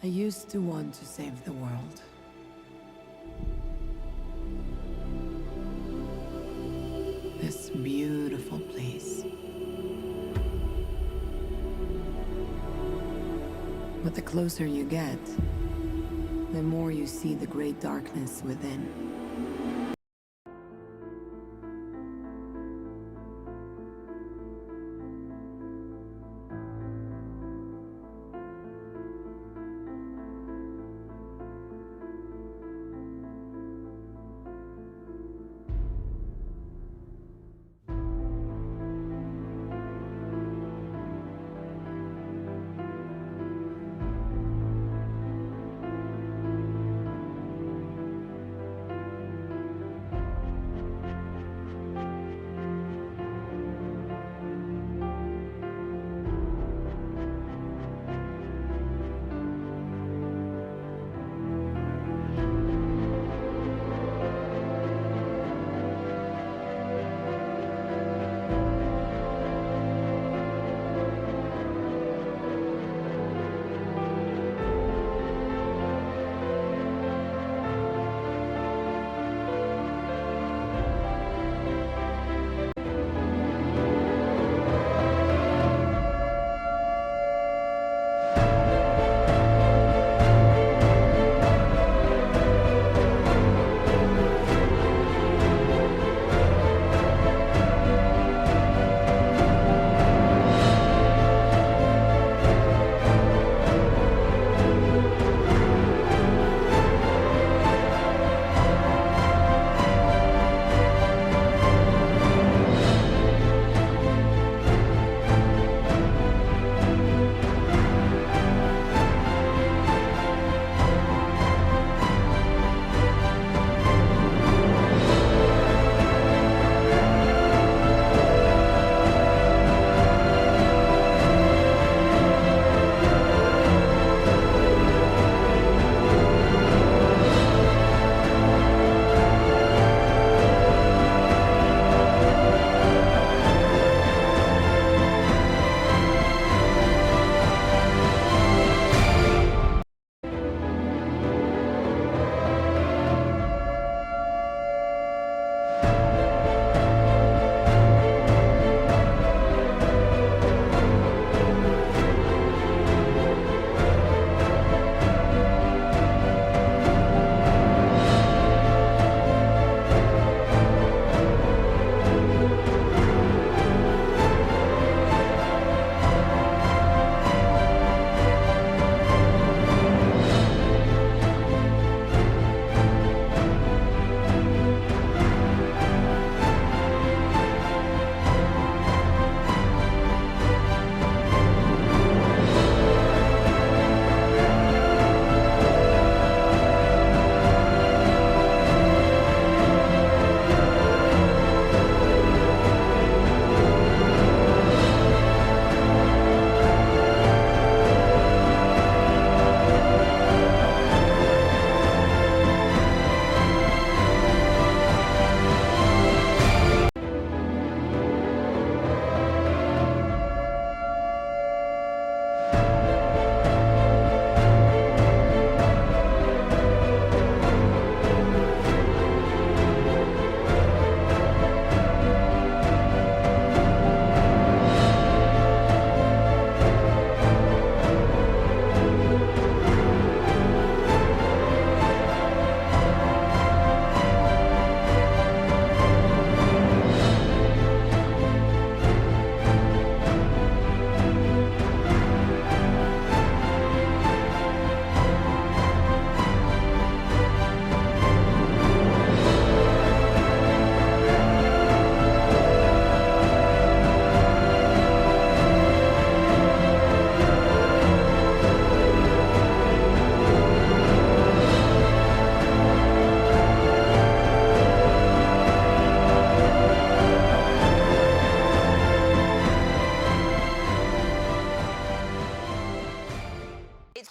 I used to want to save the world. This beautiful place. But the closer you get, the more you see the great darkness within.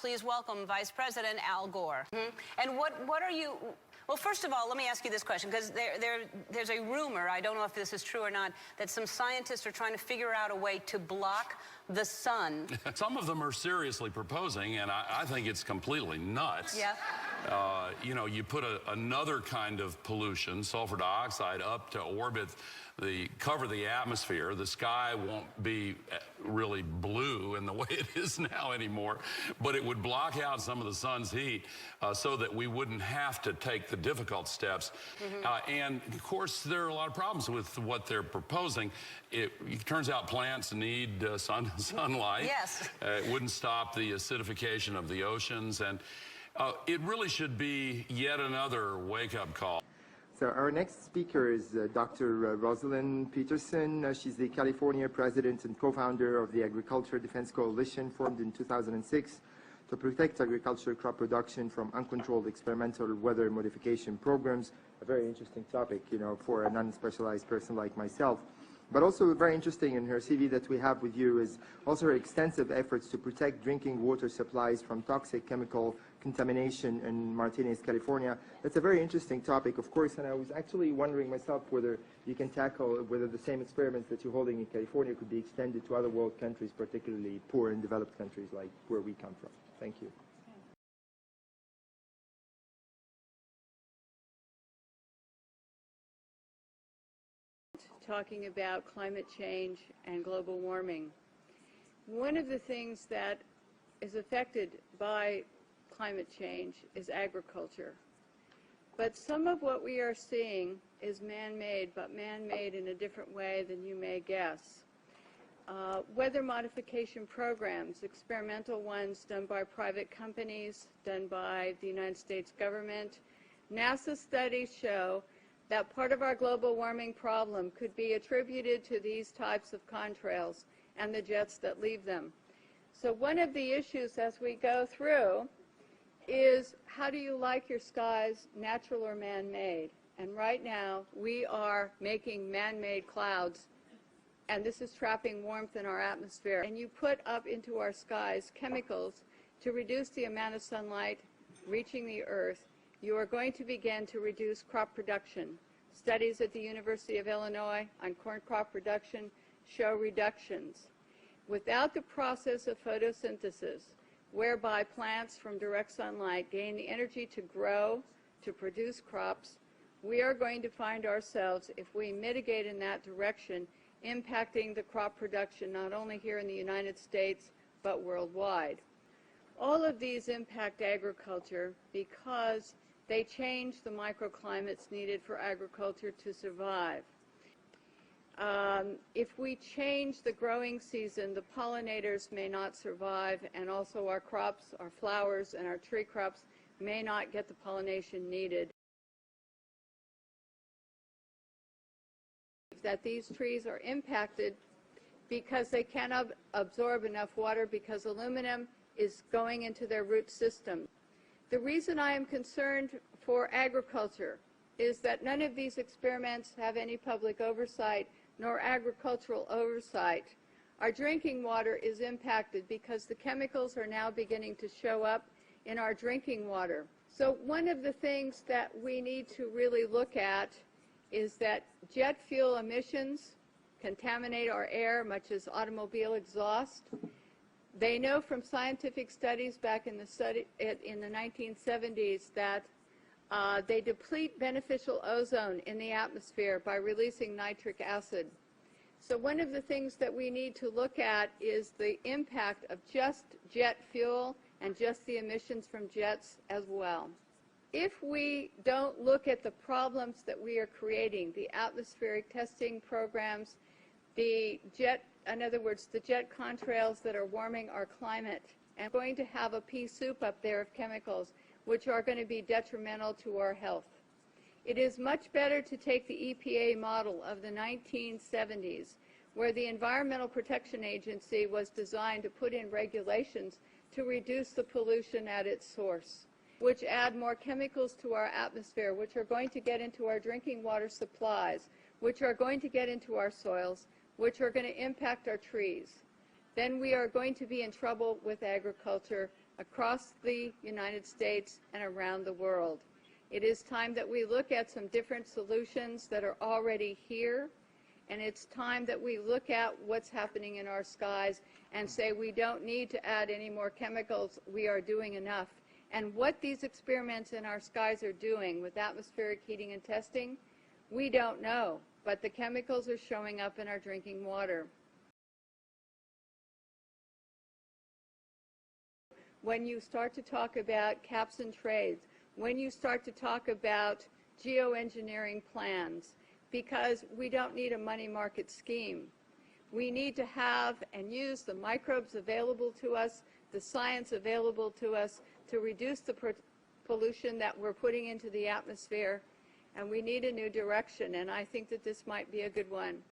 Please welcome Vice President Al Gore. And what are you Well, first of all, let me ask you this question, because there's a rumor, I don't know if this is true or not, that some scientists are trying to figure out a way to block the sun. Some of them are seriously proposing, and I think it's completely nuts. Yeah. You know, you put another kind of pollution, sulfur dioxide, up to orbit, cover the atmosphere. The sky won't be really blue in the way it is now anymore, but it would block out some of the sun's heat so that we wouldn't have to take the difficult steps. And of course, there are a lot of problems with what they're proposing. It turns out plants need sunlight. Yes. It wouldn't stop the acidification of the oceans, and it really should be yet another wake-up call. So our next speaker is Dr. Rosalind Peterson. She's the California president and co-founder of the Agriculture Defense Coalition, formed in 2006 to protect agricultural crop production from uncontrolled experimental weather modification programs. A very interesting topic, you know, for a non-specialized person like myself. But also very interesting in her CV that we have with you is also her extensive efforts to protect drinking water supplies from toxic chemical contamination in Martinez, California. That's a very interesting topic, of course, and I was actually wondering myself whether you can tackle whether the same experiments that you're holding in California could be extended to other world countries, particularly poor and developed countries like where we come from. Thank you. Talking about climate change and global warming. One of the things that is affected by climate change is agriculture. But some of what we are seeing is man-made, but man-made in a different way than you may guess. Weather modification programs, experimental ones done by private companies, done by the United States government. NASA studies show that part of our global warming problem could be attributed to these types of contrails and the jets that leave them. So one of the issues as we go through is, how do you like your skies, natural or man-made? And right now we are making man-made clouds, and this is trapping warmth in our atmosphere. And you put up into our skies chemicals to reduce the amount of sunlight reaching the earth. You are going to begin to reduce crop production. Studies at the University of Illinois on corn crop production show reductions. Without the process of photosynthesis, whereby plants from direct sunlight gain the energy to grow, to produce crops, we are going to find ourselves, if we mitigate in that direction, impacting the crop production not only here in the United States, but worldwide. All of these impact agriculture because they change the microclimates needed for agriculture to survive. If we change the growing season, the pollinators may not survive, and also our crops, our flowers, and our tree crops may not get the pollination needed. That these trees are impacted because they cannot absorb enough water because aluminum is going into their root system. The reason I am concerned for agriculture is that none of these experiments have any public oversight nor agricultural oversight. Our drinking water is impacted because the chemicals are now beginning to show up in our drinking water. So one of the things that we need to really look at is that jet fuel emissions contaminate our air, much as automobile exhaust. They know from scientific studies back in the 1970s that they deplete beneficial ozone in the atmosphere by releasing nitric acid. So one of the things that we need to look at is the impact of just jet fuel and just the emissions from jets as well. If we don't look at the problems that we are creating, the atmospheric testing programs, in other words, the jet contrails that are warming our climate, and going to have a pea soup up there of chemicals which are going to be detrimental to our health. It is much better to take the EPA model of the 1970s, where the Environmental Protection Agency was designed to put in regulations to reduce the pollution at its source, which add more chemicals to our atmosphere, which are going to get into our drinking water supplies, which are going to get into our soils, which are going to impact our trees. Then we are going to be in trouble with agriculture across the United States and around the world. It is time that we look at some different solutions that are already here, and it's time that we look at what's happening in our skies and say we don't need to add any more chemicals, we are doing enough. And what these experiments in our skies are doing with atmospheric heating and testing, we don't know, but the chemicals are showing up in our drinking water. When you start to talk about caps and trades, when you start to talk about geoengineering plans, because we don't need a money market scheme. We need to have and use the microbes available to us, the science available to us to reduce the pollution that we're putting into the atmosphere, and we need a new direction, and I think that this might be a good one.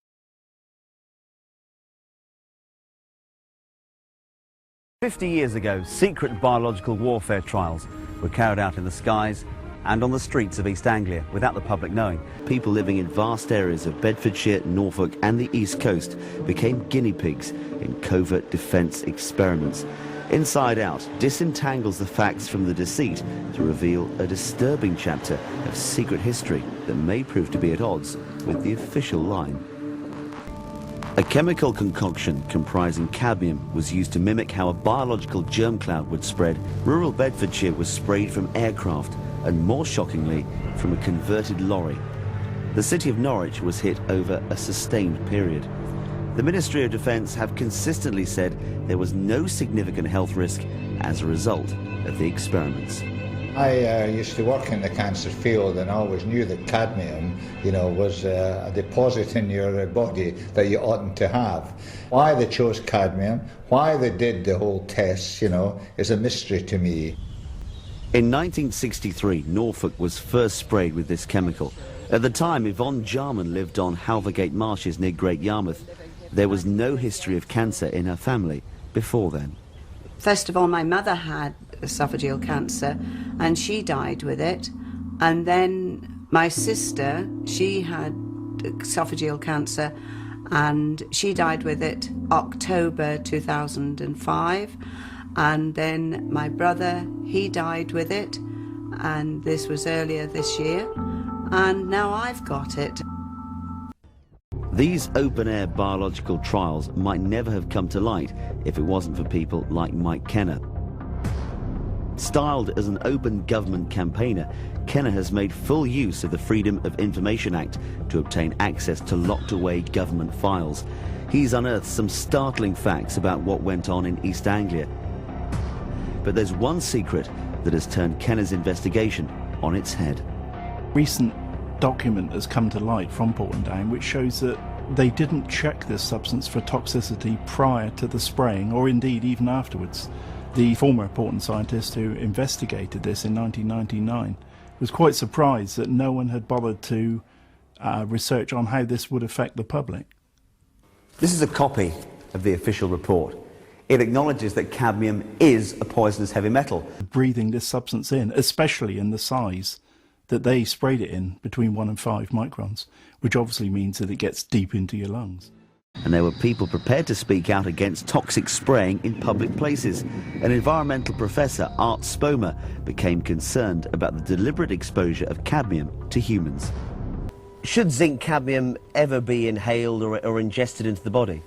"50 years ago, secret biological warfare trials were carried out in the skies and on the streets of East Anglia without the public knowing. People living in vast areas of Bedfordshire, Norfolk and the East Coast became guinea pigs in covert defence experiments. Inside Out disentangles the facts from the deceit to reveal a disturbing chapter of secret history that may prove to be at odds with the official line. A chemical concoction comprising cadmium was used to mimic how a biological germ cloud would spread. Rural Bedfordshire was sprayed from aircraft and, more shockingly, from a converted lorry. The city of Norwich was hit over a sustained period. The Ministry of Defence have consistently said there was no significant health risk as a result of the experiments. I used to work in the cancer field, and I always knew that cadmium, was a deposit in your body that you oughtn't to have. Why they chose cadmium, why they did the whole test, is a mystery to me. In 1963, Norfolk was first sprayed with this chemical. At the time, Yvonne Jarman lived on Halvergate Marshes near Great Yarmouth. There was no history of cancer in her family before then. First of all, my mother had esophageal cancer and she died with it. And then my sister, she had esophageal cancer and she died with it October 2005. And then my brother, he died with it, and this was earlier this year. And now I've got it. These open-air biological trials might never have come to light if it wasn't for people like Mike Kenner. Styled as an open government campaigner, Kenner has made full use of the Freedom of Information Act to obtain access to locked-away government files. He's unearthed some startling facts about what went on in East Anglia. But there's one secret that has turned Kenner's investigation on its head. Recent document has come to light from Portendown which shows that they didn't check this substance for toxicity prior to the spraying, or indeed even afterwards. The former Portland scientist who investigated this in 1999 was quite surprised that no one had bothered to research on how this would affect the public. This is a copy of the official report. It acknowledges that cadmium is a poisonous heavy metal. Breathing this substance in, especially in the size that they sprayed it in, between 1 and 5 microns, which obviously means that it gets deep into your lungs. And there were people prepared to speak out against toxic spraying in public places. An environmental professor, Art Spomer, became concerned about the deliberate exposure of cadmium to humans. Should zinc cadmium ever be inhaled or ingested into the body?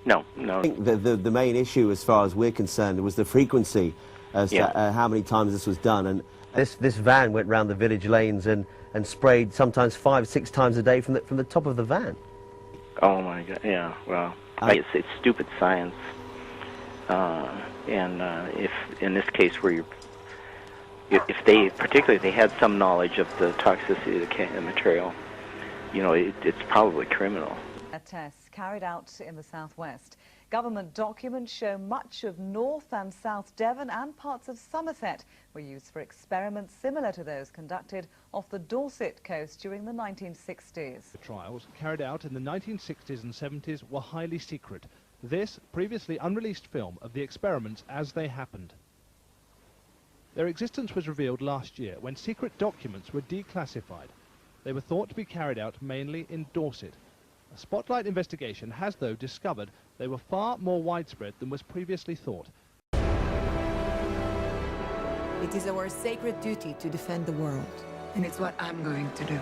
No. I think the main issue, as far as we're concerned, was the frequency as to how many times this was done. And this van went round the village lanes and sprayed sometimes 5-6 times a day from the top of the van. Oh my God! Yeah, well, it's stupid science. If in this case if they had some knowledge of the toxicity of the material, it's probably criminal. Tests carried out in the southwest. Government documents show much of North and South Devon and parts of Somerset were used for experiments similar to those conducted off the Dorset coast during the 1960s. The trials carried out in the 1960s and 70s were highly secret. This previously unreleased film of the experiments as they happened. Their existence was revealed last year when secret documents were declassified. They were thought to be carried out mainly in Dorset. A spotlight investigation has, though, discovered they were far more widespread than was previously thought. It is our sacred duty to defend the world. And it's what I'm going to do.